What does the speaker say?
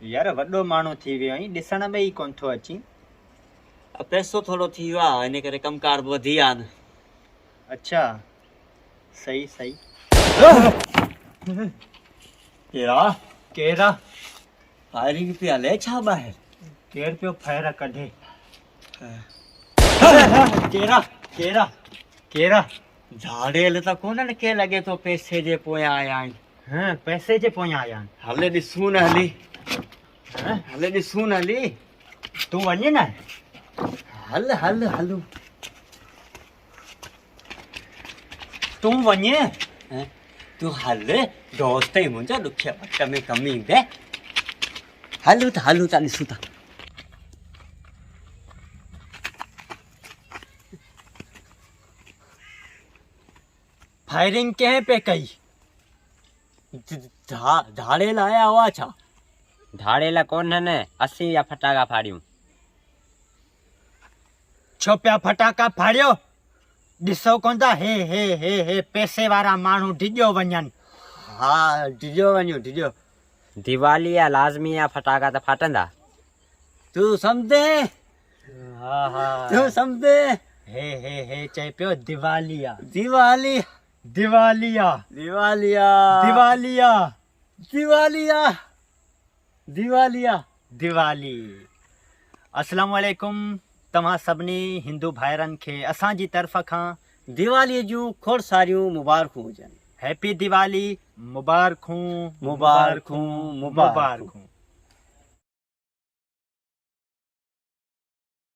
यार वॾो माण्हू थी वियो आहीं, ॾिसण में ई कोन थो अची। पैसो थोड़ो थी वियो आहे, इन करे कमकार बि वधी विया आहिनि। अच्छा, सही सही। केरा केरा? फायरिंग पिया हले छा ॿाहिरि? केर पियो फायर कढे? केरा केरा केरा? झाड़ेल त कोन्हनि के लॻे थो पैसे जे पोयां आया आहिनि। हाँ, पैसे जे पोयां आया आहिनि। हले ॾिसूं न हली, हाँ? हले ॾिसूं न हली। तूं वञे न। हल हल हलूं। तूं वञे। हैं? तूं हल, दोस्त ई मुंहिंजो ॾुखिया वक़्त में कमु ईंदे। हलूं था ॾिसूं था। फायरिंग कंहिं पे कई? झाड़ेल आया हुआ छा? झाड़ेला कोन्हनि, असीं या फटाका फाड़ियूं। छो पिया फटाका फाड़ियो? ॾिसो कोन था हे पैसे वारा माण्हू डिॼो वञनि। हा, डिॼो वञूं डिॼो। दिवाली या लाज़मी या फटाका त फाटंदा। तूं सम्झे? हा हा, तूं सम्झे? हे चए पियो दिवालिया दिवाली दिवालिया दिवालिया दिवालिया दिवालिया दिवालिया दिवाली। अस्सलाम वालेकुम तव्हां सभिनी हिंदू भाइरनि खे असांजी तरफ़ खां दिवालीअ जूं खोड़ सारियूं मुबारकूं हुजनि। हैप्पी दिवाली। मुबारकूं मुबारकूं मुबारकूं।